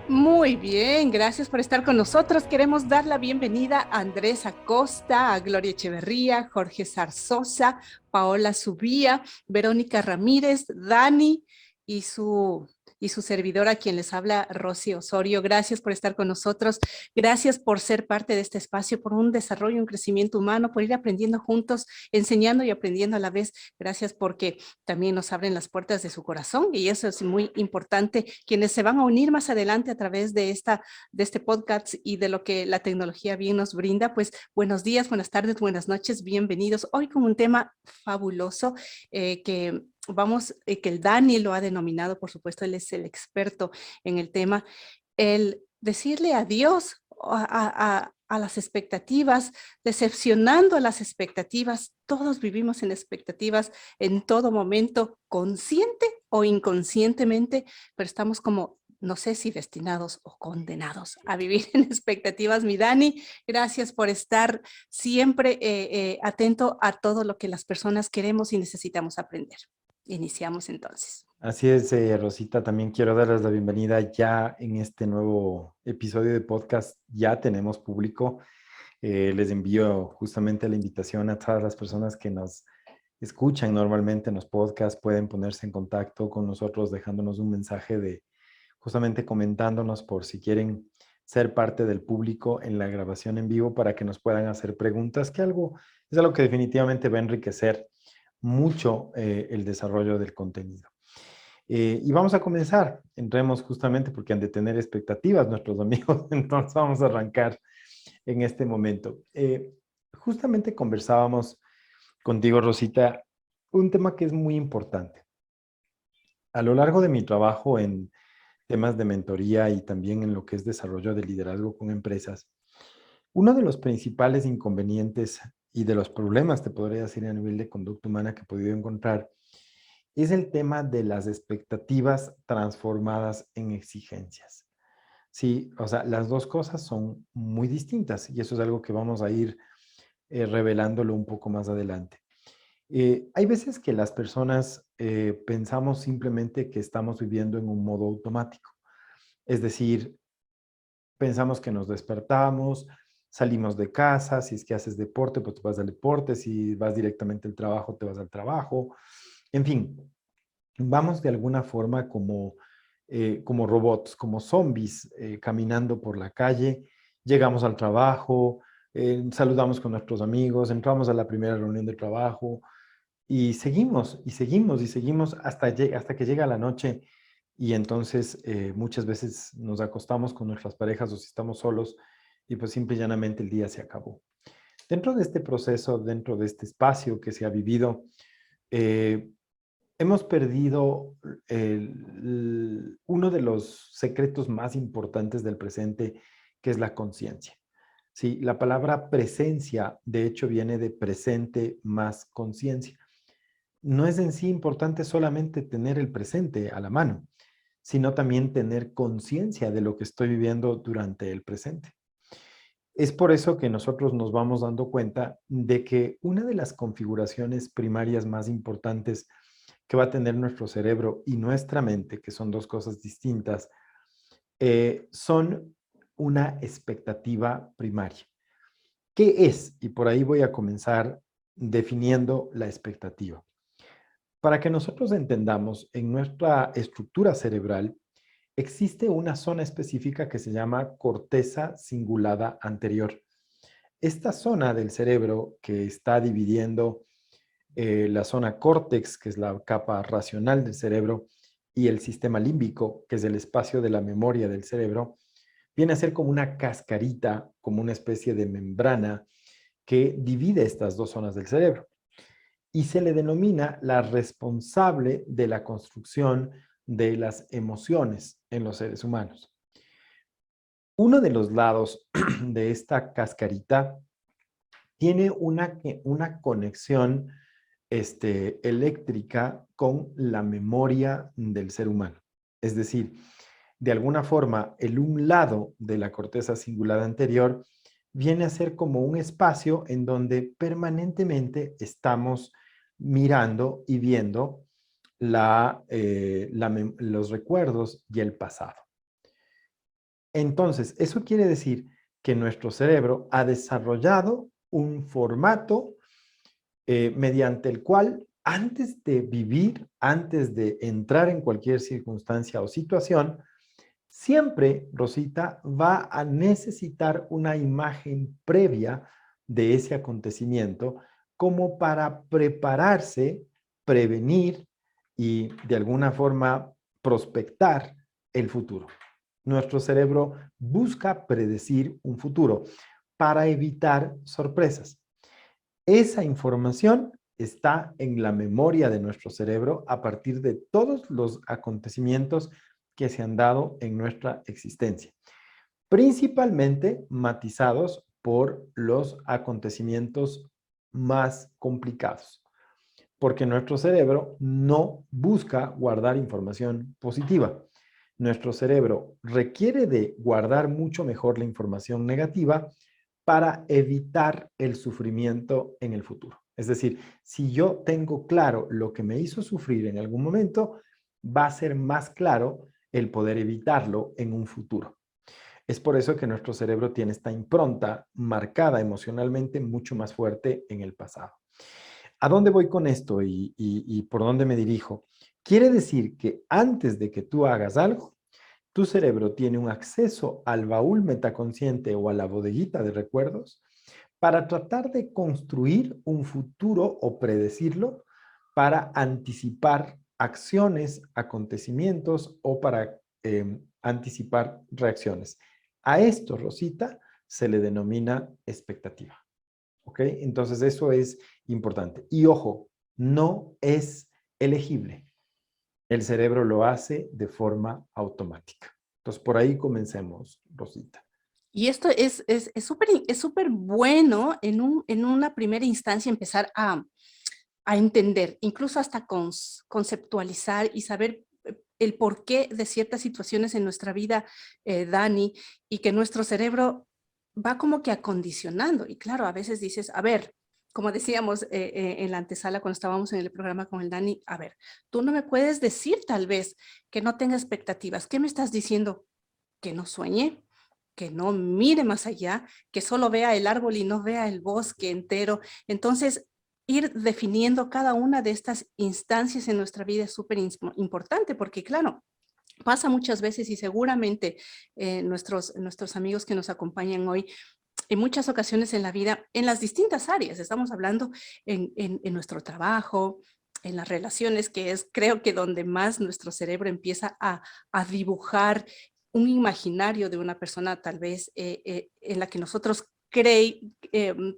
Muy bien, gracias por estar con nosotros. Queremos dar la bienvenida a Andrés Acosta, a Gloria Echeverría, Jorge Zarzosa, Paola Subía, Verónica Ramírez, Dani y su, y su servidora, a quien les habla, Rosy Osorio. Gracias por estar con nosotros. Gracias por ser parte de este espacio, por un desarrollo, un crecimiento humano, por ir aprendiendo juntos, enseñando y aprendiendo a la vez. Gracias porque también nos abren las puertas de su corazón y eso es muy importante. Quienes se van a unir más adelante a través de este podcast y de lo que la tecnología bien nos brinda, pues buenos días, buenas tardes, buenas noches, bienvenidos. Hoy con un tema fabuloso que el Dani lo ha denominado, por supuesto, él es el experto en el tema, el decirle adiós a las expectativas, decepcionando a las expectativas. Todos vivimos en expectativas en todo momento, consciente o inconscientemente, pero estamos como, no sé si destinados o condenados a vivir en expectativas. Mi Dani, gracias por estar siempre atento a todo lo que las personas queremos y necesitamos aprender. Iniciamos entonces. Así es, Rosita, también quiero darles la bienvenida ya en este nuevo episodio de podcast. Ya tenemos público. Les envío justamente la invitación a todas las personas que nos escuchan normalmente en los podcasts. Pueden ponerse en contacto con nosotros dejándonos un mensaje de justamente comentándonos por si quieren ser parte del público en la grabación en vivo para que nos puedan hacer preguntas, que es algo que definitivamente va a enriquecer mucho el desarrollo del contenido. Y vamos a comenzar. Entremos justamente porque han de tener expectativas nuestros amigos. Entonces vamos a arrancar en este momento. Justamente conversábamos contigo, Rosita, un tema que es muy importante. A lo largo de mi trabajo en temas de mentoría y también en lo que es desarrollo de liderazgo con empresas, uno de los principales inconvenientes y de los problemas, te podría decir, a nivel de conducta humana que he podido encontrar, es el tema de las expectativas transformadas en exigencias. Sí, o sea, las dos cosas son muy distintas y eso es algo que vamos a ir revelándolo un poco más adelante. Hay veces que las personas pensamos simplemente que estamos viviendo en un modo automático, es decir, pensamos que nos despertamos, salimos de casa, si es que haces deporte, pues te vas al deporte, si vas directamente al trabajo, te vas al trabajo, en fin, vamos de alguna forma como robots, como zombies, caminando por la calle, llegamos al trabajo, saludamos con nuestros amigos, entramos a la primera reunión de trabajo y seguimos y seguimos y seguimos hasta que llega la noche y entonces muchas veces nos acostamos con nuestras parejas o si estamos solos y pues simple y llanamente el día se acabó. Dentro de este proceso, dentro de este espacio que se ha vivido, eh, hemos perdido uno de los secretos más importantes del presente, que es la conciencia. Sí, la palabra presencia, de hecho, viene de presente más conciencia. No es en sí importante solamente tener el presente a la mano, sino también tener conciencia de lo que estoy viviendo durante el presente. Es por eso que nosotros nos vamos dando cuenta de que una de las configuraciones primarias más importantes que va a tener nuestro cerebro y nuestra mente, que son dos cosas distintas, son una expectativa primaria. ¿Qué es? Y por ahí voy a comenzar definiendo la expectativa. Para que nosotros entendamos, en nuestra estructura cerebral existe una zona específica que se llama corteza cingulada anterior. Esta zona del cerebro que está dividiendo la zona córtex, que es la capa racional del cerebro, y el sistema límbico, que es el espacio de la memoria del cerebro, viene a ser como una cascarita, como una especie de membrana que divide estas dos zonas del cerebro. Y se le denomina la responsable de la construcción de las emociones en los seres humanos. Uno de los lados de esta cascarita tiene una conexión eléctrica con la memoria del ser humano. Es decir, de alguna forma, el un lado de la corteza cingulada anterior viene a ser como un espacio en donde permanentemente estamos mirando y viendo los recuerdos y el pasado. Entonces, eso quiere decir que nuestro cerebro ha desarrollado un formato mediante el cual antes de vivir, antes de entrar en cualquier circunstancia o situación, siempre, Rosita, va a necesitar una imagen previa de ese acontecimiento como para prepararse, prevenir y de alguna forma prospectar el futuro. Nuestro cerebro busca predecir un futuro para evitar sorpresas. Esa información está en la memoria de nuestro cerebro a partir de todos los acontecimientos que se han dado en nuestra existencia, principalmente matizados por los acontecimientos más complicados, porque nuestro cerebro no busca guardar información positiva. Nuestro cerebro requiere de guardar mucho mejor la información negativa para evitar el sufrimiento en el futuro. Es decir, si yo tengo claro lo que me hizo sufrir en algún momento, va a ser más claro el poder evitarlo en un futuro. Es por eso que nuestro cerebro tiene esta impronta marcada emocionalmente mucho más fuerte en el pasado. ¿A dónde voy con esto y por dónde me dirijo? Quiere decir que antes de que tú hagas algo, tu cerebro tiene un acceso al baúl metaconsciente o a la bodeguita de recuerdos para tratar de construir un futuro o predecirlo para anticipar acciones, acontecimientos o para anticipar reacciones. A esto, Rosita, se le denomina expectativa. ¿Ok? Entonces eso es importante. Y ojo, no es elegible. El cerebro lo hace de forma automática. Entonces, por ahí comencemos, Rosita. Y esto es súper bueno en una primera instancia empezar a entender, incluso hasta conceptualizar y saber el porqué de ciertas situaciones en nuestra vida, Dani, y que nuestro cerebro va como que acondicionando. Y claro, a veces dices, a ver, como decíamos en la antesala cuando estábamos en el programa con el Dani, a ver, tú no me puedes decir tal vez que no tenga expectativas. ¿Qué me estás diciendo? Que no sueñe, que no mire más allá, que solo vea el árbol y no vea el bosque entero. Entonces, ir definiendo cada una de estas instancias en nuestra vida es súper importante porque, claro, pasa muchas veces y seguramente nuestros amigos que nos acompañan hoy, en muchas ocasiones en la vida, en las distintas áreas, estamos hablando en nuestro trabajo, en las relaciones, que es creo que donde más nuestro cerebro empieza a dibujar un imaginario de una persona tal vez en la que nosotros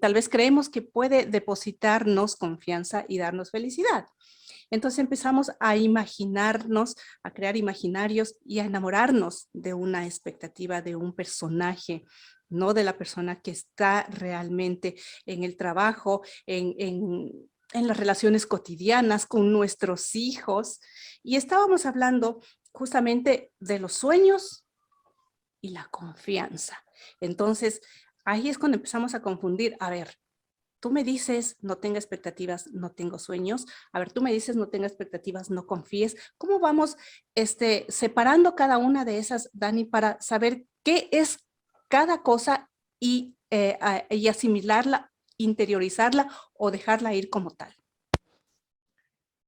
tal vez creemos que puede depositarnos confianza y darnos felicidad. Entonces empezamos a imaginarnos, a crear imaginarios y a enamorarnos de una expectativa, de un personaje, no de la persona que está realmente en el trabajo, en las relaciones cotidianas con nuestros hijos. Y estábamos hablando justamente de los sueños y la confianza. Entonces, ahí es cuando empezamos a confundir, a ver, tú me dices, no tenga expectativas, no tengo sueños. A ver, tú me dices, no tenga expectativas, no confíes. ¿Cómo vamos separando cada una de esas, Dani, para saber qué es cada cosa y asimilarla, interiorizarla o dejarla ir como tal?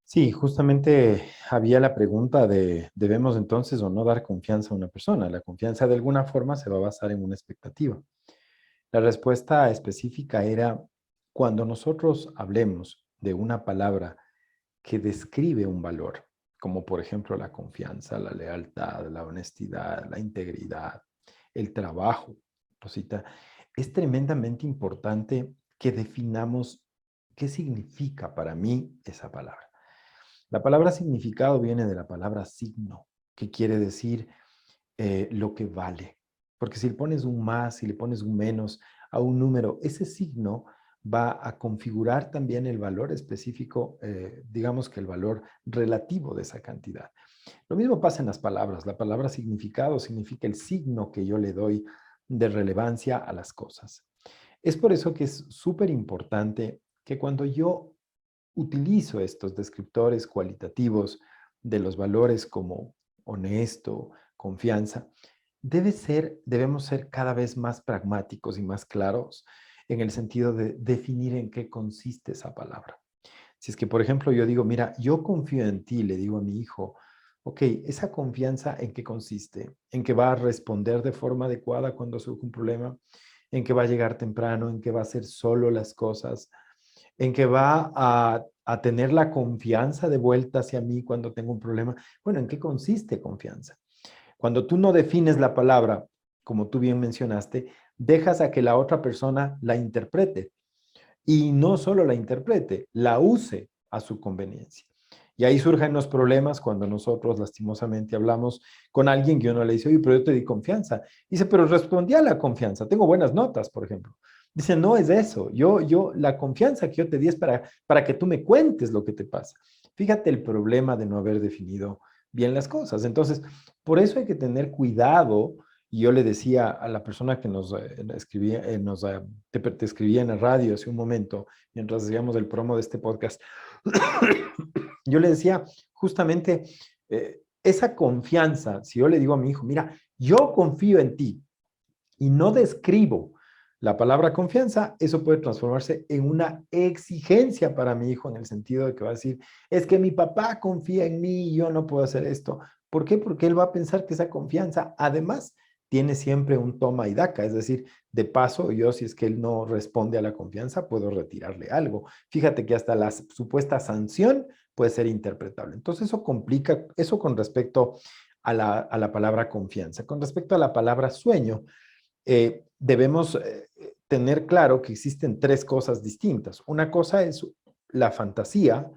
Sí, justamente había la pregunta de, ¿debemos entonces o no dar confianza a una persona? La confianza de alguna forma se va a basar en una expectativa. La respuesta específica era, cuando nosotros hablemos de una palabra que describe un valor, como por ejemplo la confianza, la lealtad, la honestidad, la integridad, el trabajo, Rosita, es tremendamente importante que definamos qué significa para mí esa palabra. La palabra significado viene de la palabra signo, que quiere decir lo que vale. Porque si le pones un más, si le pones un menos a un número, ese signo va a configurar también el valor específico, digamos que el valor relativo de esa cantidad. Lo mismo pasa en las palabras. La palabra significado significa el signo que yo le doy de relevancia a las cosas. Es por eso que es súper importante que cuando yo utilizo estos descriptores cualitativos de los valores como honesto, confianza, debemos ser cada vez más pragmáticos y más claros en el sentido de definir en qué consiste esa palabra. Si es que, por ejemplo, yo digo, mira, yo confío en ti, le digo a mi hijo, ok, ¿esa confianza en qué consiste? ¿En que va a responder de forma adecuada cuando surge un problema? ¿En que va a llegar temprano? ¿En que va a hacer solo las cosas? ¿En que va a tener la confianza de vuelta hacia mí cuando tengo un problema? Bueno, ¿en qué consiste confianza? Cuando tú no defines la palabra, como tú bien mencionaste, dejas a que la otra persona la interprete. Y no solo la interprete, la use a su conveniencia. Y ahí surgen los problemas cuando nosotros lastimosamente hablamos con alguien que uno le dice, oye, pero yo te di confianza. Dice, pero respondí a la confianza, tengo buenas notas, por ejemplo. Dice, no es eso, la confianza que yo te di es para que tú me cuentes lo que te pasa. Fíjate el problema de no haber definido bien las cosas. Entonces, por eso hay que tener cuidado. Y yo le decía a la persona que nos escribía, te escribía en la radio hace un momento, mientras hacíamos el promo de este podcast, yo le decía justamente esa confianza, si yo le digo a mi hijo, mira, yo confío en ti y no describo la palabra confianza, eso puede transformarse en una exigencia para mi hijo en el sentido de que va a decir, es que mi papá confía en mí y yo no puedo hacer esto. ¿Por qué? Porque él va a pensar que esa confianza, además, tiene siempre un toma y daca, es decir, de paso, yo si es que él no responde a la confianza, puedo retirarle algo. Fíjate que hasta la supuesta sanción puede ser interpretable. Entonces eso complica, eso con respecto a la palabra confianza. Con respecto a la palabra sueño, debemos tener claro que existen tres cosas distintas. Una cosa es la fantasía,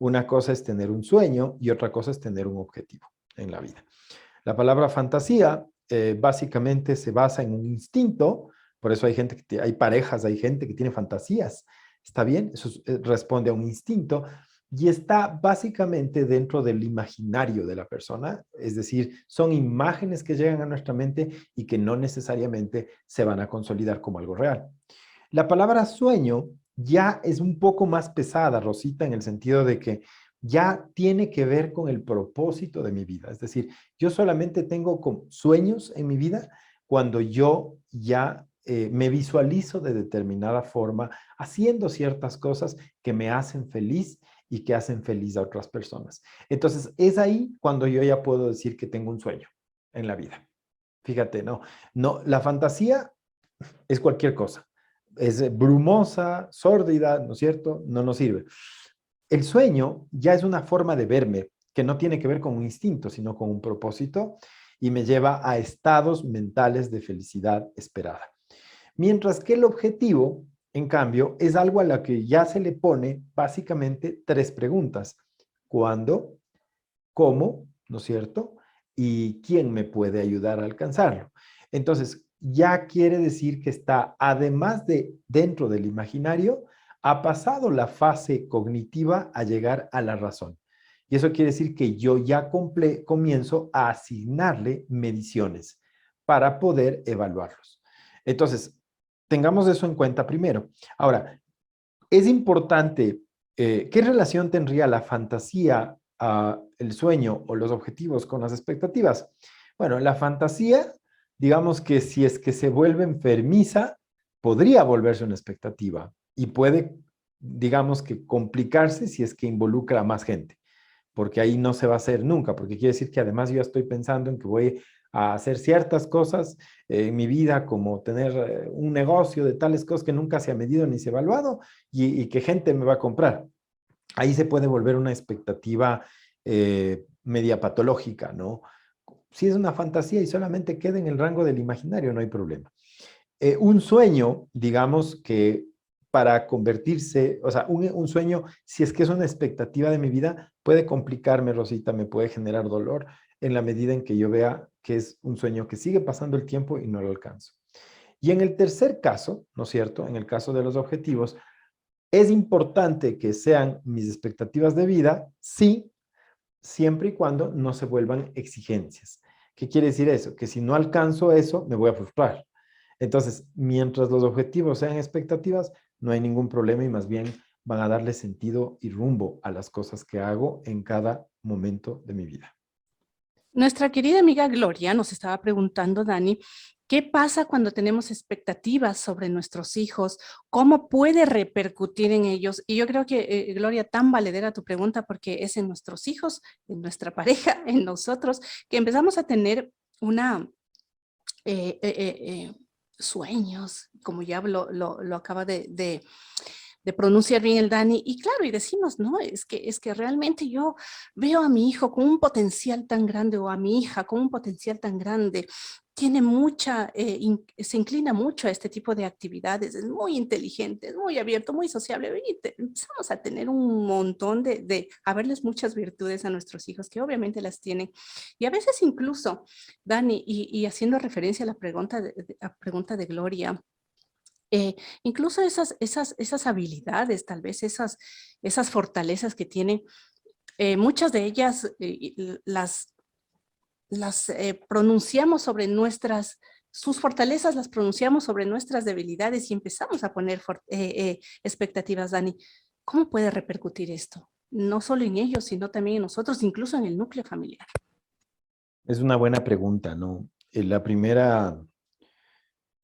una cosa es tener un sueño y otra cosa es tener un objetivo en la vida. La palabra fantasía básicamente se basa en un instinto, por eso hay gente hay parejas, hay gente que tiene fantasías. ¿Está bien? Eso responde a un instinto y está básicamente dentro del imaginario de la persona, es decir, son imágenes que llegan a nuestra mente y que no necesariamente se van a consolidar como algo real. La palabra sueño ya es un poco más pesada, Rosita, en el sentido de que ya tiene que ver con el propósito de mi vida. Es decir, yo solamente tengo sueños en mi vida cuando yo ya me visualizo de determinada forma haciendo ciertas cosas que me hacen feliz y que hacen feliz a otras personas. Entonces, es ahí cuando yo ya puedo decir que tengo un sueño en la vida. Fíjate, no, la fantasía es cualquier cosa. Es brumosa, sórdida, ¿no es cierto? No nos sirve. El sueño ya es una forma de verme que no tiene que ver con un instinto, sino con un propósito y me lleva a estados mentales de felicidad esperada. Mientras que el objetivo, en cambio, es algo a lo que ya se le pone básicamente tres preguntas. ¿Cuándo? ¿Cómo? ¿No es cierto? ¿Y quién me puede ayudar a alcanzarlo? Entonces, ya quiere decir que está, además de dentro del imaginario, ha pasado la fase cognitiva a llegar a la razón. Y eso quiere decir que yo ya comienzo a asignarle mediciones para poder evaluarlos. Entonces, tengamos eso en cuenta primero. Ahora, es importante, ¿qué relación tendría la fantasía, el sueño o los objetivos con las expectativas? Bueno, la fantasía, digamos que si es que se vuelve enfermiza, podría volverse una expectativa y puede, digamos que complicarse si es que involucra a más gente, porque ahí no se va a hacer nunca, porque quiere decir que además yo ya estoy pensando en que voy a hacer ciertas cosas en mi vida, como tener un negocio de tales cosas que nunca se ha medido ni se ha evaluado y que gente me va a comprar. Ahí se puede volver una expectativa media patológica, ¿no? Si es una fantasía y solamente queda en el rango del imaginario, no hay problema. Un sueño, digamos que para convertirse, o sea, un sueño, si es que es una expectativa de mi vida, puede complicarme, Rosita, me puede generar dolor en la medida en que yo vea que es un sueño que sigue pasando el tiempo y no lo alcanzo. Y en el tercer caso, ¿no es cierto? En el caso de los objetivos, es importante que sean mis expectativas de vida, sí, siempre y cuando no se vuelvan exigencias. ¿Qué quiere decir eso? Que si no alcanzo eso, me voy a frustrar. Entonces, mientras los objetivos sean expectativas, no hay ningún problema y más bien van a darle sentido y rumbo a las cosas que hago en cada momento de mi vida. Nuestra querida amiga Gloria nos estaba preguntando, Dani, ¿qué pasa cuando tenemos expectativas sobre nuestros hijos? ¿Cómo puede repercutir en ellos? Y yo creo que, Gloria, tan valedera tu pregunta porque es en nuestros hijos, en nuestra pareja, en nosotros, que empezamos a tener una eh, eh, eh, eh, sueños, como ya lo acaba de pronunciar bien el Dani, y claro, y decimos, no, es que realmente yo veo a mi hijo con un potencial tan grande o a mi hija con un potencial tan grande, tiene mucha, se inclina mucho a este tipo de actividades, es muy inteligente, es muy abierto, muy sociable, y empezamos a tener un montón a verles muchas virtudes a nuestros hijos, que obviamente las tienen, y a veces incluso, Dani, y haciendo referencia a la pregunta a pregunta de Gloria, eh, incluso esas habilidades, tal vez esas fortalezas que tienen, muchas de ellas las pronunciamos sobre sus fortalezas las pronunciamos sobre nuestras debilidades y empezamos a poner expectativas, Dani. ¿Cómo puede repercutir esto? No solo en ellos, sino también en nosotros, incluso en el núcleo familiar. Es una buena pregunta, ¿no? La primera,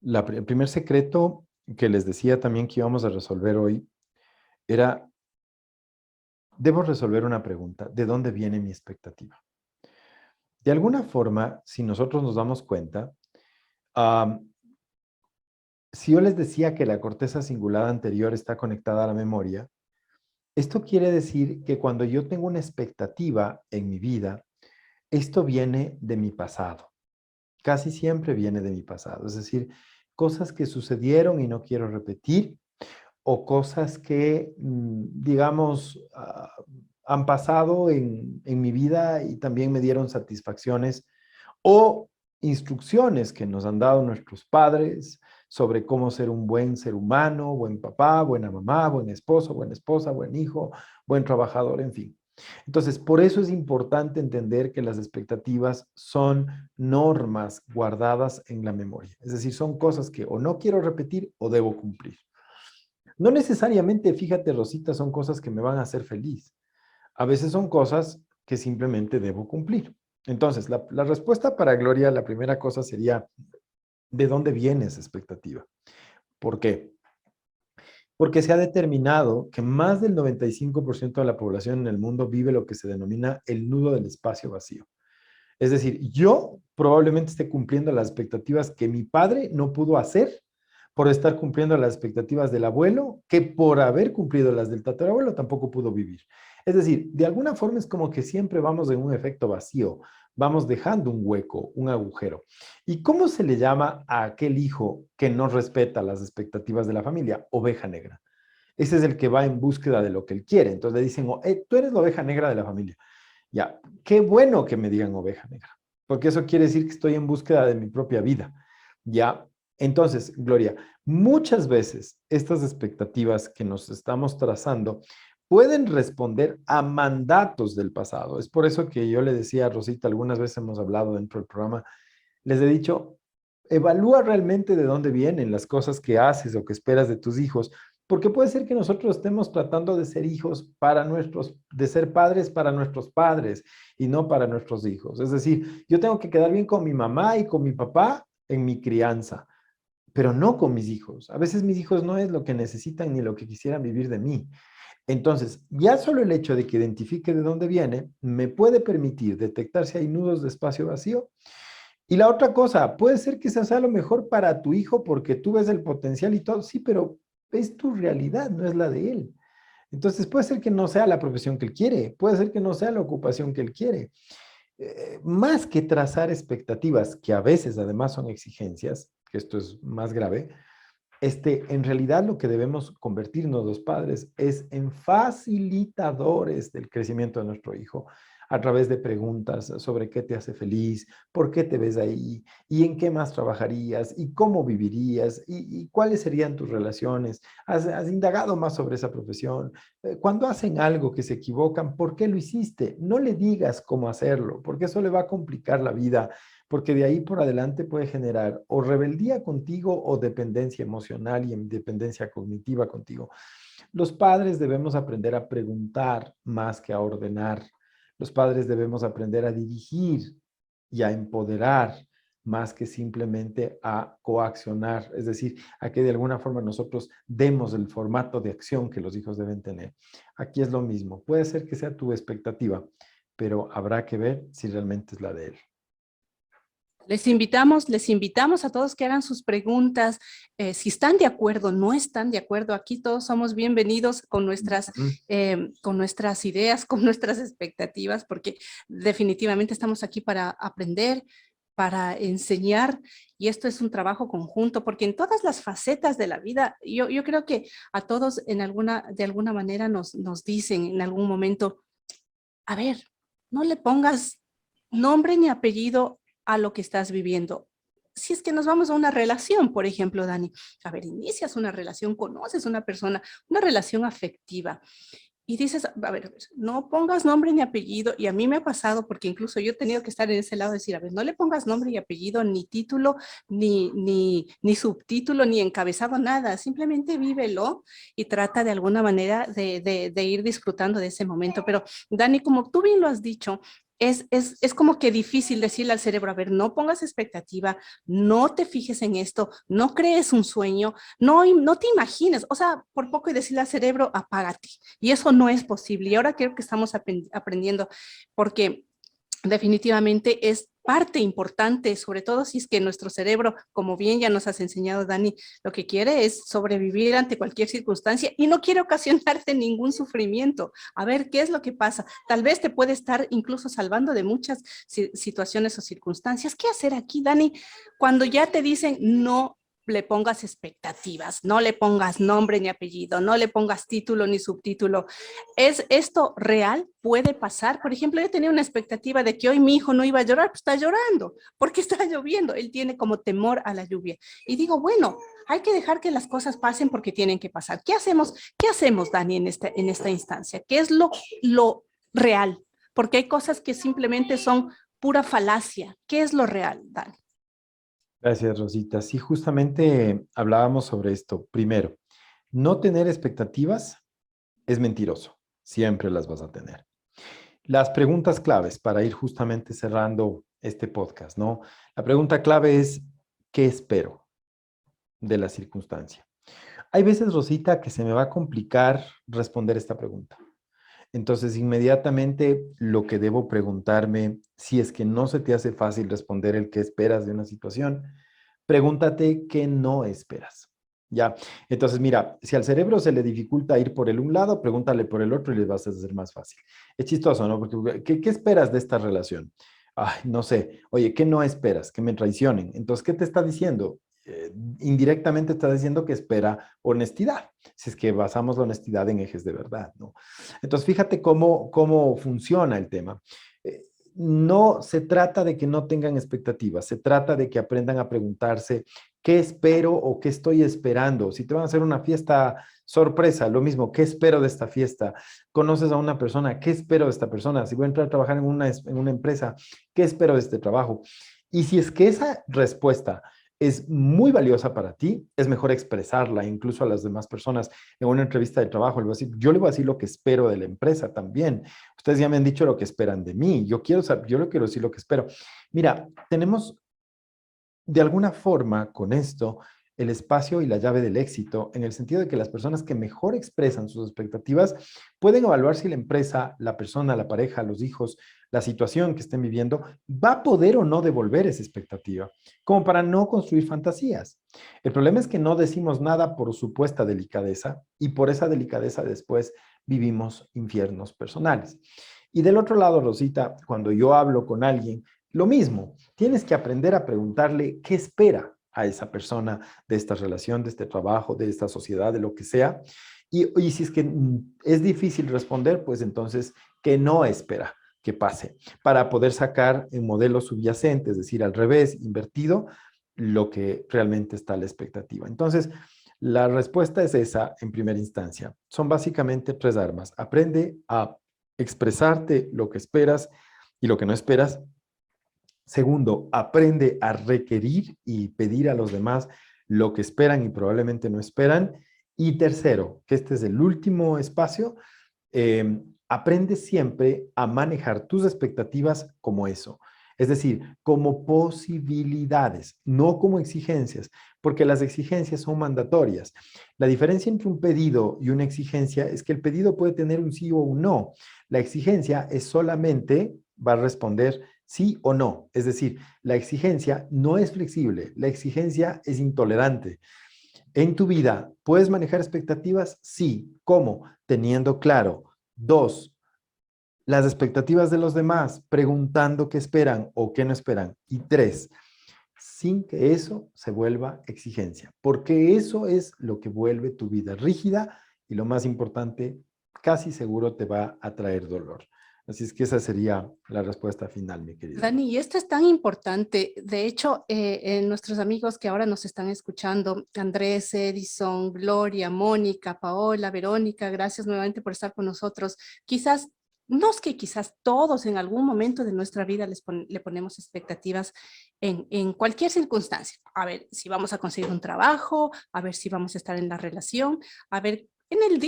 el primer secreto que les decía también que íbamos a resolver hoy era, debo resolver una pregunta, ¿de dónde viene mi expectativa? De alguna forma, si nosotros nos damos cuenta, um, si yo les decía que la corteza cingulada anterior está conectada a la memoria, esto quiere decir que cuando yo tengo una expectativa en mi vida, esto viene de mi pasado. Casi siempre viene de mi pasado. Es decir, cosas que sucedieron y no quiero repetir, o cosas que, digamos, han pasado en mi vida y también me dieron satisfacciones, o instrucciones que nos han dado nuestros padres sobre cómo ser un buen ser humano, buen papá, buena mamá, buen esposo, buena esposa, buen hijo, buen trabajador, en fin. Entonces, por eso es importante entender que las expectativas son normas guardadas en la memoria. Es decir, son cosas que o no quiero repetir o debo cumplir. No necesariamente, fíjate, Rosita, son cosas que me van a hacer feliz. A veces son cosas que simplemente debo cumplir. Entonces, la respuesta para Gloria, la primera cosa sería, ¿de dónde viene esa expectativa? ¿Por qué? Porque se ha determinado que más del 95% de la población en el mundo vive lo que se denomina el nudo del espacio vacío. Es decir, yo probablemente esté cumpliendo las expectativas que mi padre no pudo hacer por estar cumpliendo las expectativas del abuelo, que por haber cumplido las del tatarabuelo tampoco pudo vivir. Es decir, de alguna forma es como que siempre vamos en un efecto vacío, vamos dejando un hueco, un agujero. ¿Y cómo se le llama a aquel hijo que no respeta las expectativas de la familia? Oveja negra. Ese es el que va en búsqueda de lo que él quiere. Entonces le dicen, oh, tú eres la oveja negra de la familia. Ya, qué bueno que me digan oveja negra, porque eso quiere decir que estoy en búsqueda de mi propia vida. Ya, entonces, Gloria, muchas veces estas expectativas que nos estamos trazando pueden responder a mandatos del pasado. Es por eso que yo le decía a Rosita, algunas veces hemos hablado dentro del programa, les he dicho, evalúa realmente de dónde vienen las cosas que haces o que esperas de tus hijos, porque puede ser que nosotros estemos tratando de ser hijos para de ser padres para nuestros padres y no para nuestros hijos. Es decir, yo tengo que quedar bien con mi mamá y con mi papá en mi crianza, pero no con mis hijos. A veces mis hijos no es lo que necesitan ni lo que quisieran vivir de mí. Entonces, ya solo el hecho de que identifique de dónde viene me puede permitir detectar si hay nudos de espacio vacío. Y la otra cosa, puede ser que eso sea lo mejor para tu hijo porque tú ves el potencial y todo, sí, pero es tu realidad, no es la de él. Entonces puede ser que no sea la profesión que él quiere, puede ser que no sea la ocupación que él quiere. Más que trazar expectativas, que a veces además son exigencias, que esto es más grave, en realidad lo que debemos convertirnos los padres es en facilitadores del crecimiento de nuestro hijo a través de preguntas sobre qué te hace feliz, por qué te ves ahí, y en qué más trabajarías, y cómo vivirías, y cuáles serían tus relaciones. ¿Has indagado más sobre esa profesión? Cuando hacen algo que se equivocan, ¿por qué lo hiciste? No le digas cómo hacerlo, porque eso le va a complicar la vida porque de ahí por adelante puede generar o rebeldía contigo o dependencia emocional y dependencia cognitiva contigo. Los padres debemos aprender a preguntar más que a ordenar. Los padres debemos aprender a dirigir y a empoderar más que simplemente a coaccionar, es decir, a que de alguna forma nosotros demos el formato de acción que los hijos deben tener. Aquí es lo mismo. Puede ser que sea tu expectativa, pero habrá que ver si realmente es la de él. Les invitamos a todos que hagan sus preguntas, si están de acuerdo, no están de acuerdo, aquí todos somos bienvenidos con nuestras ideas, con nuestras expectativas, porque definitivamente estamos aquí para aprender, para enseñar, y esto es un trabajo conjunto, porque en todas las facetas de la vida, yo creo que a todos de alguna manera nos dicen en algún momento, a ver, no le pongas nombre ni apellido a lo que estás viviendo. Si es que nos vamos a una relación, por ejemplo, Dani, a ver, inicias una relación, conoces a una persona, una relación afectiva, y dices, a ver, no pongas nombre ni apellido, y a mí me ha pasado, porque incluso yo he tenido que estar en ese lado, de decir, a ver, no le pongas nombre y apellido, ni título, ni subtítulo, ni encabezado, nada, simplemente vívelo y trata de alguna manera de ir disfrutando de ese momento. Pero Dani, como tú bien lo has dicho, es como que difícil decirle al cerebro, a ver, no pongas expectativa, no te fijes en esto, no crees un sueño, no te imagines, o sea, por poco y decirle al cerebro, apágate. Y eso no es posible. Y ahora creo que estamos aprendiendo, porque definitivamente es parte importante, sobre todo si es que nuestro cerebro, como bien ya nos has enseñado, Dani, lo que quiere es sobrevivir ante cualquier circunstancia y no quiere ocasionarte ningún sufrimiento. A ver, ¿qué es lo que pasa? Tal vez te puede estar incluso salvando de muchas situaciones o circunstancias. ¿Qué hacer aquí, Dani? Cuando ya te dicen no le pongas expectativas, no le pongas nombre ni apellido, no le pongas título ni subtítulo. ¿Es esto real? ¿Puede pasar? Por ejemplo, yo tenía una expectativa de que hoy mi hijo no iba a llorar, pues está llorando, porque está lloviendo. Él tiene como temor a la lluvia. Y digo, bueno, hay que dejar que las cosas pasen porque tienen que pasar. ¿Qué hacemos, Dani, en esta instancia? ¿Qué es lo real? Porque hay cosas que simplemente son pura falacia. ¿Qué es lo real, Dani? Gracias, Rosita. Sí, justamente hablábamos sobre esto. Primero, no tener expectativas es mentiroso. Siempre las vas a tener. Las preguntas claves para ir justamente cerrando este podcast, ¿no? La pregunta clave es, ¿qué espero de la circunstancia? Hay veces, Rosita, que se me va a complicar responder esta pregunta. Entonces, inmediatamente lo que debo preguntarme, si es que no se te hace fácil responder el qué esperas de una situación, pregúntate qué no esperas. Ya, entonces mira, si al cerebro se le dificulta ir por el un lado, pregúntale por el otro y le vas a hacer más fácil. Es chistoso, ¿no? Porque, ¿qué esperas de esta relación? Ay, no sé. Oye, ¿qué no esperas? Que me traicionen. Entonces, ¿qué te está diciendo? Indirectamente está diciendo que espera honestidad, si es que basamos la honestidad en ejes de verdad, ¿no? Entonces, fíjate cómo funciona el tema. Eh, no se trata de que no tengan expectativas, se trata de que aprendan a preguntarse qué espero o qué estoy esperando. Si te van a hacer una fiesta sorpresa, lo mismo, ¿qué espero de esta fiesta? Conoces a una persona, ¿qué espero de esta persona? Si voy a entrar a trabajar en una empresa, ¿qué espero de este trabajo? Y si es que esa respuesta es muy valiosa para ti, es mejor expresarla incluso a las demás personas en una entrevista de trabajo. Yo le voy a decir lo que espero de la empresa también. Ustedes ya me han dicho lo que esperan de mí. Yo quiero saber, yo le quiero decir lo que espero. Mira, tenemos de alguna forma con esto el espacio y la llave del éxito, en el sentido de que las personas que mejor expresan sus expectativas pueden evaluar si la empresa, la persona, la pareja, los hijos, la situación que estén viviendo, va a poder o no devolver esa expectativa, como para no construir fantasías. El problema es que no decimos nada por supuesta delicadeza y por esa delicadeza después vivimos infiernos personales. Y del otro lado, Rosita, cuando yo hablo con alguien, lo mismo, tienes que aprender a preguntarle qué espera a esa persona de esta relación, de este trabajo, de esta sociedad, de lo que sea. Y si es que es difícil responder, pues entonces, ¿qué no espera que pase? Para poder sacar en modelo subyacente, es decir, al revés, invertido, lo que realmente está a la expectativa. Entonces, la respuesta es esa en primera instancia. Son básicamente tres armas. Aprende a expresarte lo que esperas y lo que no esperas. Segundo, aprende a requerir y pedir a los demás lo que esperan y probablemente no esperan. Y tercero, que este es el último espacio, aprende siempre a manejar tus expectativas como eso. Es decir, como posibilidades, no como exigencias, porque las exigencias son mandatorias. La diferencia entre un pedido y una exigencia es que el pedido puede tener un sí o un no. La exigencia es solamente, va a responder sí o no. Es decir, la exigencia no es flexible, la exigencia es intolerante. En tu vida, ¿puedes manejar expectativas? Sí. ¿Cómo? Teniendo claro. Dos, las expectativas de los demás, preguntando qué esperan o qué no esperan. Y tres, sin que eso se vuelva exigencia, porque eso es lo que vuelve tu vida rígida y lo más importante, casi seguro te va a traer dolor. Así es que esa sería la respuesta final, mi querida Rosy. Dani, y esto es tan importante. De hecho, nuestros amigos que ahora nos están escuchando, Andrés, Edison, Gloria, Mónica, Paola, Verónica, gracias nuevamente por estar con nosotros. Quizás, no es que quizás todos en algún momento de nuestra vida le ponemos expectativas en cualquier circunstancia. A ver si vamos a conseguir un trabajo, a ver si vamos a estar en la relación, a ver. En el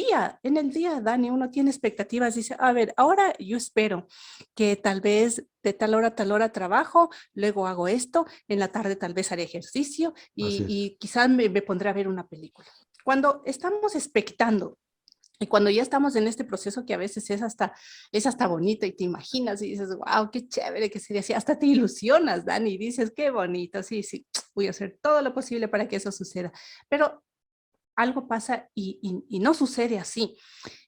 día, Dani, uno tiene expectativas, dice, a ver, ahora yo espero que tal vez de tal hora trabajo, luego hago esto, en la tarde tal vez haré ejercicio Así es. y quizás me pondré a ver una película. Cuando estamos expectando y cuando ya estamos en este proceso que a veces es hasta bonito y te imaginas y dices, wow, qué chévere que sería así, hasta te ilusionas, Dani, y dices, qué bonito, sí, sí, voy a hacer todo lo posible para que eso suceda. Pero algo pasa y no sucede así.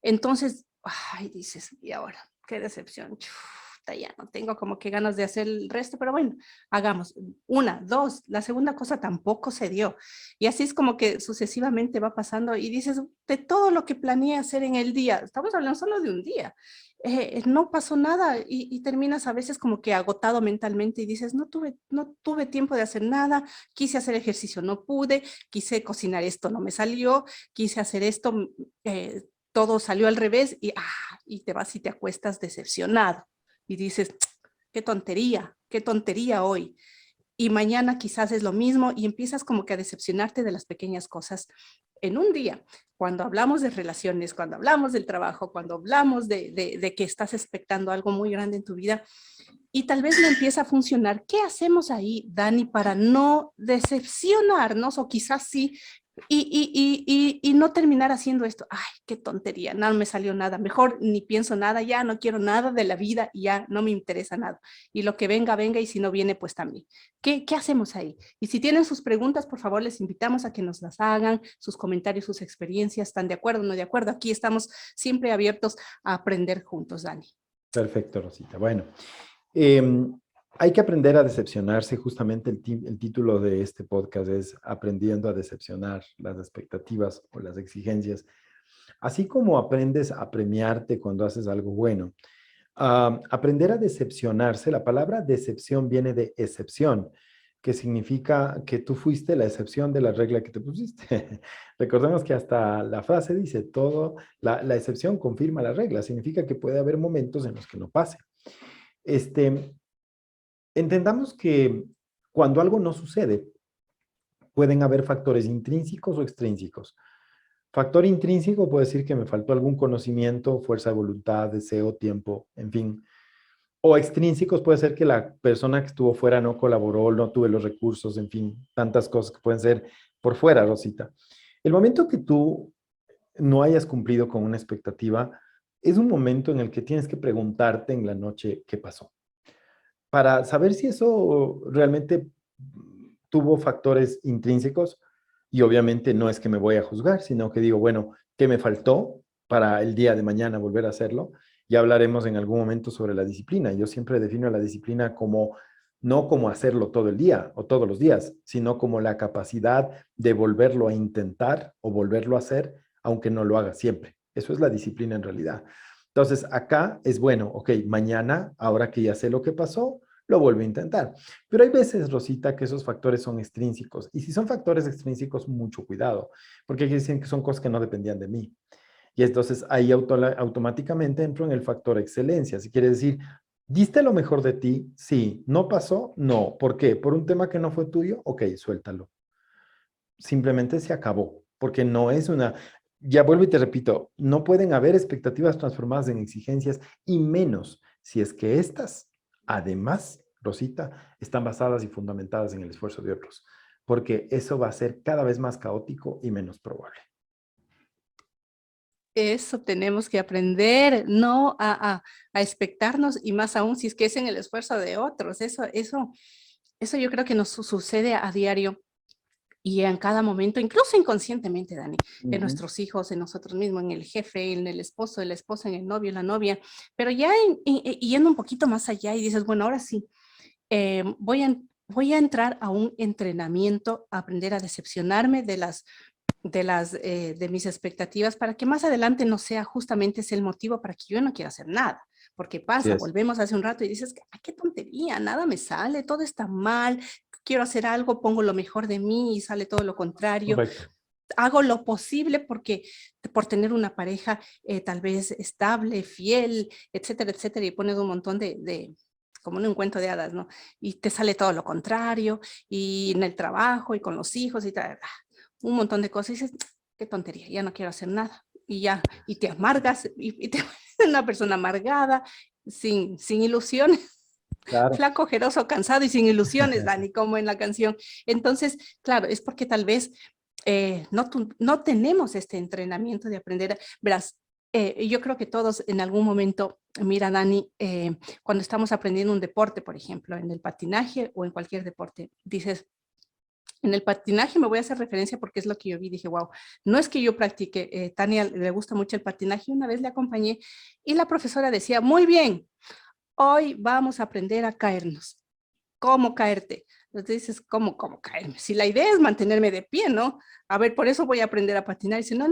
Entonces, ay, dices, y ahora, qué decepción. Chuta, ya no tengo como que ganas de hacer el resto, pero bueno, hagamos una, dos, la segunda cosa tampoco se dio. Y así es como que sucesivamente va pasando y dices, de todo lo que planeé hacer en el día, estamos hablando solo de un día, no pasó nada y terminas a veces como que agotado mentalmente y dices, no tuve tiempo de hacer nada, quise hacer ejercicio, no pude, quise cocinar esto, no me salió, quise hacer esto, todo salió al revés y te vas y te acuestas decepcionado y dices, qué tontería hoy. Y mañana quizás es lo mismo y empiezas como que a decepcionarte de las pequeñas cosas en un día. Cuando hablamos de relaciones, cuando hablamos del trabajo, cuando hablamos de que estás expectando algo muy grande en tu vida y tal vez no empieza a funcionar, ¿qué hacemos ahí, Dani, para no decepcionarnos o quizás sí, y no terminar haciendo esto? Ay, qué tontería, no me salió nada, mejor ni pienso nada, ya no quiero nada de la vida y ya no me interesa nada. Y lo que venga, venga, y si no viene, pues también. ¿Qué hacemos ahí? Y si tienen sus preguntas, por favor, les invitamos a que nos las hagan, sus comentarios, sus experiencias, ¿están de acuerdo o no de acuerdo? Aquí estamos siempre abiertos a aprender juntos, Dani. Perfecto, Rosita. Bueno, eh, hay que aprender a decepcionarse. Justamente el título de este podcast es Aprendiendo a decepcionar las expectativas o las exigencias. Así como aprendes a premiarte cuando haces algo bueno. Aprender a decepcionarse, la palabra decepción viene de excepción, que significa que tú fuiste la excepción de la regla que te pusiste. Recordemos que hasta la frase dice todo, la excepción confirma la regla, significa que puede haber momentos en los que no pase. Este, entendamos que cuando algo no sucede, pueden haber factores intrínsecos o extrínsecos. Factor intrínseco puede decir que me faltó algún conocimiento, fuerza de voluntad, deseo, tiempo, en fin. O extrínsecos puede ser que la persona que estuvo fuera no colaboró, no tuve los recursos, en fin, tantas cosas que pueden ser por fuera, Rosita. El momento que tú no hayas cumplido con una expectativa es un momento en el que tienes que preguntarte en la noche qué pasó, para saber si eso realmente tuvo factores intrínsecos. Y obviamente no es que me voy a juzgar, sino que digo, bueno, ¿qué me faltó para el día de mañana volver a hacerlo? Ya hablaremos en algún momento sobre la disciplina. Yo siempre defino la disciplina como no como hacerlo todo el día o todos los días, sino como la capacidad de volverlo a intentar o volverlo a hacer, aunque no lo haga siempre. Eso es la disciplina en realidad. Entonces, acá es bueno, ok, mañana, ahora que ya sé lo que pasó, lo vuelvo a intentar. Pero hay veces, Rosita, que esos factores son extrínsecos. Y si son factores extrínsecos, mucho cuidado, porque aquí dicen que son cosas que no dependían de mí. Y entonces ahí automáticamente entro en el factor excelencia. Si quiere decir, ¿diste lo mejor de ti? Sí. ¿No pasó? No. ¿Por qué? ¿Por un tema que no fue tuyo? Ok, suéltalo. Simplemente se acabó, porque no es una... Ya vuelvo y te repito, no pueden haber expectativas transformadas en exigencias y menos si es que estas, además, Rosita, están basadas y fundamentadas en el esfuerzo de otros, porque eso va a ser cada vez más caótico y menos probable. Eso tenemos que aprender, no a expectarnos, y más aún si es que es en el esfuerzo de otros. Eso yo creo que nos sucede a diario y en cada momento, incluso inconscientemente, Dani, en nuestros hijos, en nosotros mismos, en el jefe, en el esposo, en la esposa, en el novio, en la novia, pero ya yendo un poquito más allá y dices, bueno, ahora sí, voy a entrar a un entrenamiento, a aprender a decepcionarme de mis expectativas para que más adelante no sea justamente ese el motivo para que yo no quiera hacer nada. Porque Así pasa, es. volvemos hace un rato y dices, ay, qué tontería, nada me sale, todo está mal, quiero hacer algo, pongo lo mejor de mí y sale todo lo contrario. Correcto. Hago lo posible por tener una pareja tal vez estable, fiel, etcétera, etcétera, y pones un montón como en un cuento de hadas, ¿no? Y te sale todo lo contrario, y en el trabajo y con los hijos y tal, un montón de cosas, y dices, qué tontería, ya no quiero hacer nada, y ya, y te amargas, y te vuelves una persona amargada, sin ilusiones, Claro. flaco, ojeroso, cansado y sin ilusiones, Dani, como en la canción. Entonces, claro, es porque tal vez no tenemos este entrenamiento de aprender, verás, yo creo que todos en algún momento, mira, Dani, cuando estamos aprendiendo un deporte, por ejemplo, en el patinaje o en cualquier deporte, dices, en el patinaje me voy a hacer referencia porque es lo que yo vi, dije, wow, no es que yo practique, Tania le gusta mucho el patinaje, una vez le acompañé y la profesora decía, muy bien, hoy vamos a aprender a caernos. ¿Cómo caerte? Entonces dices, ¿cómo caerme? Si la idea es mantenerme de pie, ¿no? A ver, por eso voy a aprender a patinar. Y dice, no,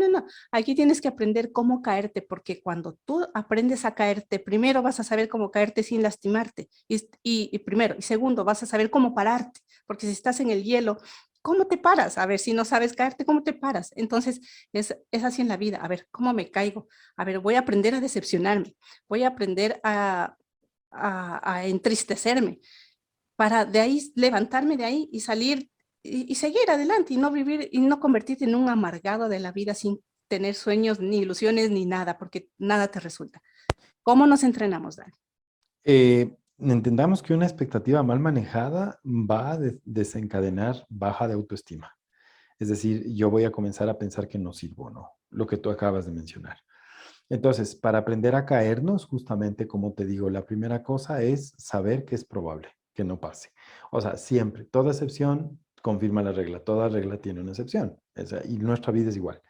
aquí tienes que aprender cómo caerte, porque cuando tú aprendes a caerte, primero vas a saber cómo caerte sin lastimarte. Y primero, y segundo, vas a saber cómo pararte, porque si estás en el hielo, ¿cómo te paras? A ver, si no sabes caerte, ¿cómo te paras? Entonces, es así en la vida. A ver, ¿cómo me caigo? A ver, voy a aprender a decepcionarme, voy a aprender a entristecerme para de ahí levantarme de ahí y salir y seguir adelante y no vivir y no convertirte en un amargado de la vida sin tener sueños, ni ilusiones, ni nada, porque nada te resulta. ¿Cómo nos entrenamos, Dani? Entendamos que una expectativa mal manejada va a desencadenar baja de autoestima. Es decir, yo voy a comenzar a pensar que no sirvo, ¿no? Lo que tú acabas de mencionar. Entonces, para aprender a caernos, justamente como te digo, la primera cosa es saber que es probable que no pase. O sea, siempre, toda excepción confirma la regla, toda regla tiene una excepción. O sea, y nuestra vida es igual.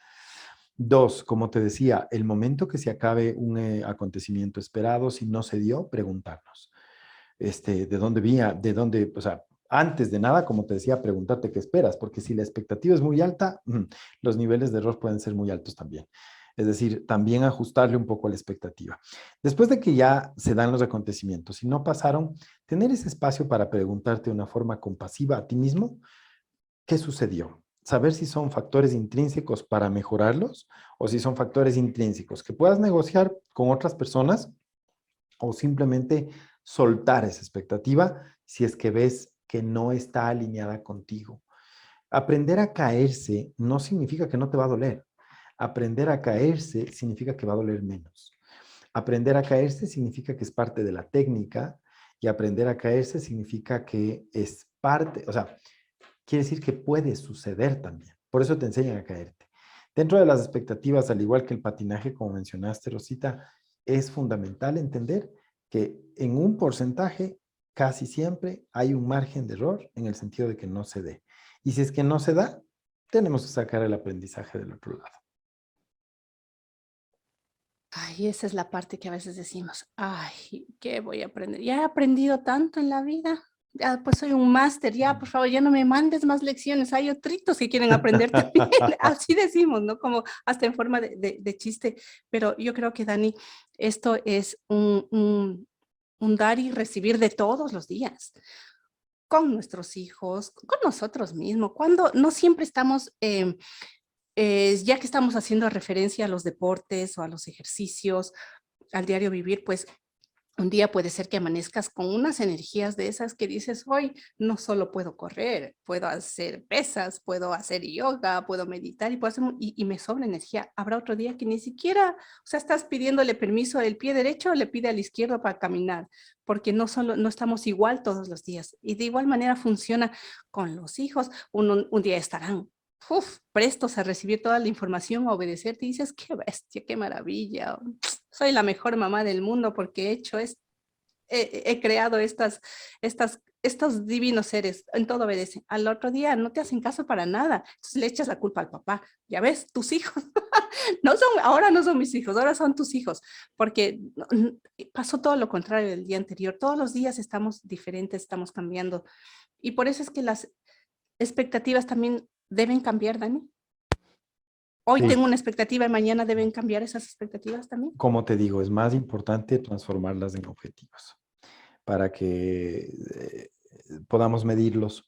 Dos, como te decía, el momento que se acabe un acontecimiento esperado, si no se dio, preguntarnos, de dónde vía, de dónde, o sea, antes de nada, como te decía, preguntarte qué esperas, porque si la expectativa es muy alta, los niveles de error pueden ser muy altos también. Es decir, también ajustarle un poco a la expectativa. Después de que ya se dan los acontecimientos y no pasaron, tener ese espacio para preguntarte de una forma compasiva a ti mismo, ¿qué sucedió? Saber si son factores intrínsecos para mejorarlos o si son factores intrínsecos que puedas negociar con otras personas o simplemente soltar esa expectativa si es que ves que no está alineada contigo. Aprender a caerse no significa que no te va a doler. Aprender a caerse significa que va a doler menos. Aprender a caerse significa que es parte de la técnica y aprender a caerse significa que es parte, o sea, quiere decir que puede suceder también. Por eso te enseñan a caerte. Dentro de las expectativas, al igual que el patinaje, como mencionaste, Rosita, es fundamental entender que en un porcentaje casi siempre hay un margen de error en el sentido de que no se dé. Y si es que no se da, tenemos que sacar el aprendizaje del otro lado. Ay, esa es la parte que a veces decimos, ay, ¿qué voy a aprender? Ya he aprendido tanto en la vida, ya pues soy un máster, ya por favor, ya no me mandes más lecciones, hay otritos que quieren aprender también, así decimos, ¿no? Como hasta en forma de chiste, pero yo creo que Dani, esto es un dar y recibir de todos los días, con nuestros hijos, con nosotros mismos, cuando no siempre estamos... ya que estamos haciendo referencia a los deportes o a los ejercicios, al diario vivir, pues Un día puede ser que amanezcas con unas energías de esas que dices, hoy no solo puedo correr, puedo hacer pesas, puedo hacer yoga, puedo meditar y, puedo hacer, y me sobra energía. Habrá otro día que ni siquiera, o sea, estás pidiéndole permiso al pie derecho, le pide al izquierdo para caminar, porque no estamos igual todos los días. Y de igual manera funciona con los hijos. Un día estarán prestos a recibir toda la información, a obedecerte y dices, qué bestia, qué maravilla, soy la mejor mamá del mundo porque he creado estos divinos seres, en todo obedecen. Al otro día no te hacen caso para nada, entonces le echas la culpa al papá. Ya ves, tus hijos, ahora no son mis hijos, ahora son tus hijos, porque pasó todo lo contrario del día anterior. Todos los días estamos diferentes, estamos cambiando. Y por eso es que las expectativas también deben cambiar, Dani. Hoy Sí, tengo una expectativa y mañana deben cambiar esas expectativas también. como te digo, es más importante transformarlas en objetivos para que podamos medirlos,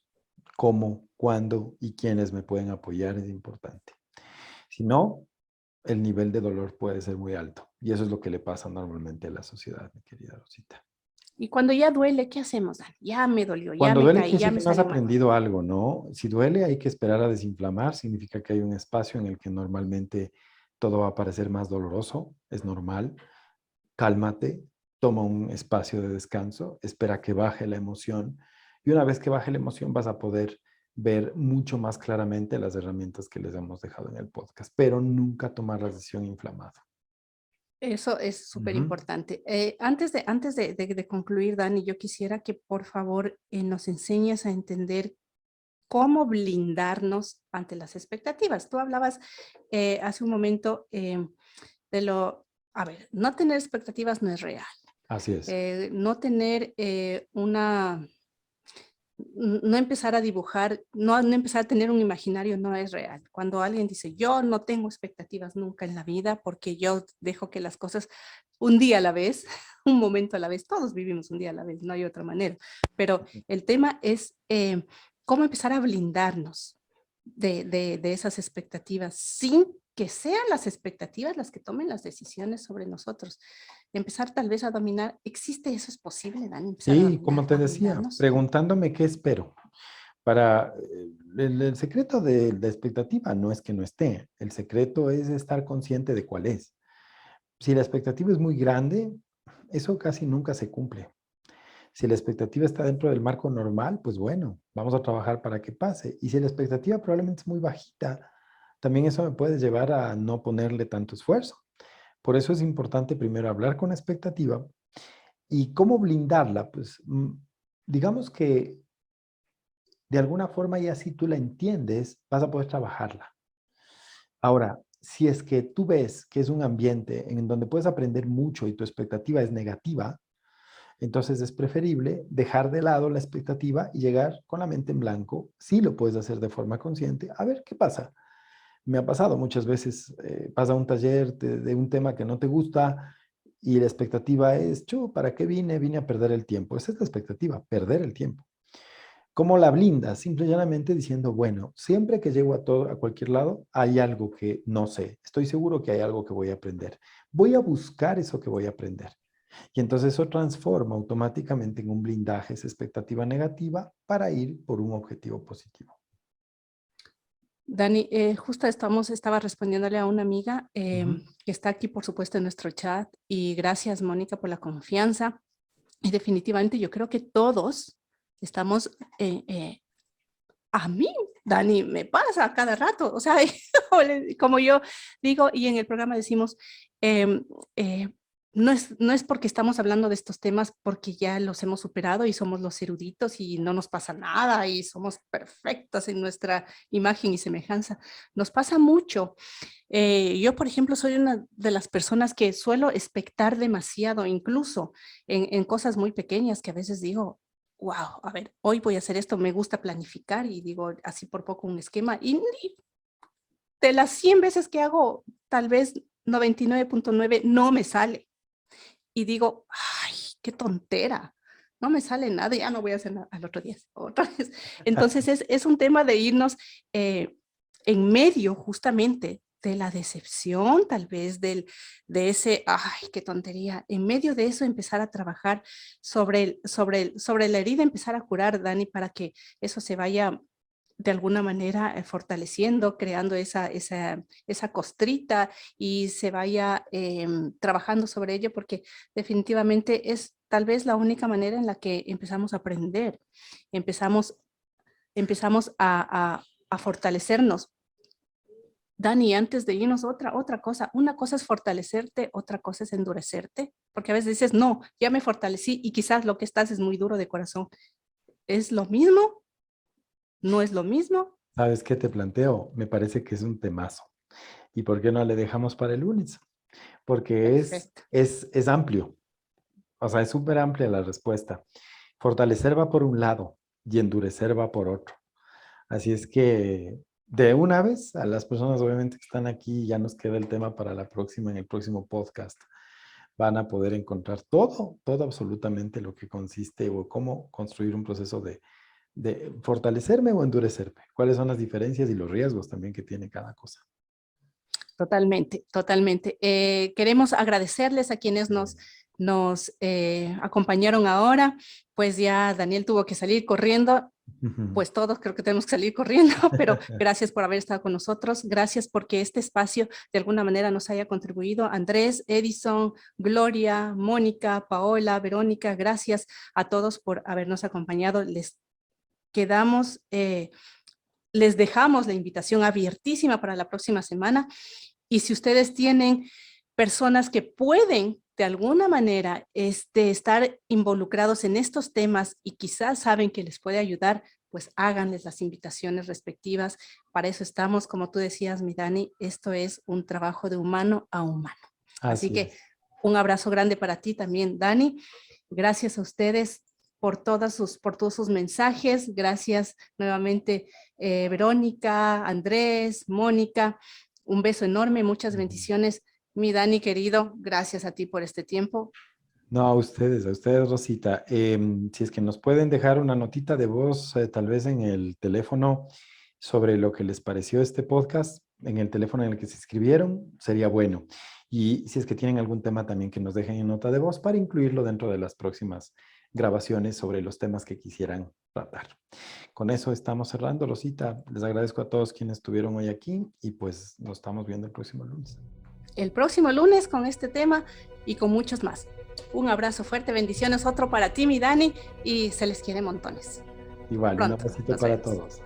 cómo, cuándo y quiénes me pueden apoyar es importante. Si no, el nivel de dolor puede ser muy alto y eso es lo que le pasa normalmente a la sociedad, mi querida Rosita. Y cuando ya duele, ¿qué hacemos, Dani? Ya me dolió, ya Cuando me duele caí, quiere ya decir me que no has salió mal. aprendido algo, ¿no? Si duele hay que esperar a desinflamar, significa que hay un espacio en el que normalmente todo va a parecer más doloroso, es normal. Cálmate, toma un espacio de descanso, espera que baje la emoción y una vez que baje la emoción vas a poder ver mucho más claramente las herramientas que les hemos dejado en el podcast, pero nunca tomar la decisión inflamada. Eso es súper Ujú. importante. Antes de concluir, Dani, yo quisiera que por favor nos enseñes a entender cómo blindarnos ante las expectativas. Tú hablabas hace un momento a ver, no tener expectativas no es real. Así es. No tener no empezar a dibujar, no empezar a tener un imaginario no es real. Cuando alguien dice, yo no tengo expectativas nunca en la vida porque yo dejo que las cosas un día a la vez, un momento a la vez, todos vivimos un día a la vez, no hay otra manera. Pero el tema es cómo empezar a blindarnos de esas expectativas sin que sean las expectativas las que tomen las decisiones sobre nosotros. Empezar tal vez a dominar, ¿existe eso? ¿Es posible, Dani? Empezar a Sí, como dominar, te a decía, blindarnos. preguntándome qué espero. Para el secreto de la expectativa no es que no esté, el secreto es estar consciente de cuál es. Si la expectativa es muy grande, eso casi nunca se cumple. Si la expectativa está dentro del marco normal, pues bueno, vamos a trabajar para que pase. Y si la expectativa probablemente es muy bajita, también eso me puede llevar a no ponerle tanto esfuerzo. Por eso es importante primero hablar con la expectativa y cómo blindarla. Pues digamos que de alguna forma ya si tú la entiendes, vas a poder trabajarla. Ahora, si es que tú ves que es un ambiente en donde puedes aprender mucho y tu expectativa es negativa, entonces es preferible dejar de lado la expectativa y llegar con la mente en blanco. Sí lo puedes hacer de forma consciente. A ver qué pasa. Me ha pasado muchas veces, pasa un taller de un tema que no te gusta y la expectativa es, ¿para qué vine? Vine a perder el tiempo. Esa es la expectativa, perder el tiempo. ¿Cómo la blindas? Simple y llanamente diciendo, bueno, siempre que llego a cualquier lado, hay algo que no sé. Estoy seguro que hay algo que voy a aprender. Voy a buscar eso que voy a aprender. Y entonces eso transforma automáticamente en un blindaje esa expectativa negativa para ir por un objetivo positivo. Dani, justo estaba respondiéndole a una amiga Ujú. que está aquí, por supuesto, en nuestro chat. Y gracias, Mónica, por la confianza. Y definitivamente yo creo que todos estamos, a mí, Dani, me pasa a cada rato. O sea, como yo digo, y en el programa decimos, eh, eh, no es porque estamos hablando de estos temas porque ya los hemos superado y somos los eruditos y no nos pasa nada y somos perfectos en nuestra imagen y semejanza. Nos pasa mucho. Yo, por ejemplo, soy una de las personas que suelo expectar demasiado, incluso en cosas muy pequeñas que a veces digo, wow, a ver, hoy voy a hacer esto, me gusta planificar y digo así por poco un esquema y de las 100 veces que hago, tal vez 99.9 no me sale. Y digo, ay, qué tontera, no me sale nada, ya no voy a hacer nada al otro día, otra vez. Entonces es un tema de irnos en medio justamente de la decepción, tal vez de ese, ay, qué tontería. En medio de eso, empezar a trabajar sobre la herida, empezar a curar, Dani, para que eso se vaya de alguna manera fortaleciendo, creando esa costrita y se vaya trabajando sobre ello, porque definitivamente es tal vez la única manera en la que empezamos a aprender, empezamos a fortalecernos. Dani, antes de irnos, otra cosa. Una cosa es fortalecerte, otra cosa es endurecerte, porque a veces dices, no, ya me fortalecí y quizás lo que estás es muy duro de corazón. ¿Es lo mismo? ¿No es lo mismo? ¿Sabes qué te planteo? Me parece que es un temazo. ¿Y por qué no le dejamos para el lunes? Porque Perfecto. es amplio. O sea, es súper amplia la respuesta. Fortalecer va por un lado y endurecer va por otro. Así es que de una vez a las personas obviamente que están aquí, ya nos queda el tema para la próxima, en el próximo podcast. Van a poder encontrar todo absolutamente lo que consiste o cómo construir un proceso de fortalecerme o endurecerme. Cuáles son las diferencias y los riesgos también que tiene cada cosa. Totalmente, totalmente. Queremos agradecerles a quienes nos acompañaron ahora. Pues ya Daniel tuvo que salir corriendo. Pues todos creo que tenemos que salir corriendo, pero gracias por haber estado con nosotros. Gracias porque este espacio de alguna manera nos haya contribuido. Andrés, Edison, Gloria, Mónica, Paola, Verónica, gracias a todos por habernos acompañado. Quedamos... les dejamos la invitación abiertísima para la próxima semana. Y si ustedes tienen personas que pueden de alguna manera estar involucrados en estos temas y quizás saben que les puede ayudar, pues háganles las invitaciones respectivas. Para eso estamos, como tú decías, mi Dani, esto es un trabajo de humano a humano. Así Así que es. un abrazo grande para ti también, Dani. Gracias a ustedes por todos sus mensajes. Gracias nuevamente, Verónica, Andrés, Mónica. Un beso enorme, muchas bendiciones. Mi Dani querido, gracias a ti por este tiempo. No, a ustedes, Rosita. Si es que nos pueden dejar una notita de voz, tal vez en el teléfono, sobre lo que les pareció este podcast, en el teléfono en el que se inscribieron, sería bueno. Y si es que tienen algún tema también que nos dejen en nota de voz para incluirlo dentro de las próximas grabaciones sobre los temas que quisieran tratar. Con eso estamos cerrando, Rosita. Les agradezco a todos quienes estuvieron hoy aquí y pues nos estamos viendo el próximo lunes. El próximo lunes con este tema y con muchos más. Un abrazo fuerte, bendiciones, otro para ti, mi Dani, y se les quiere montones. Igual, un Pronto, abracito nos para vemos. todos.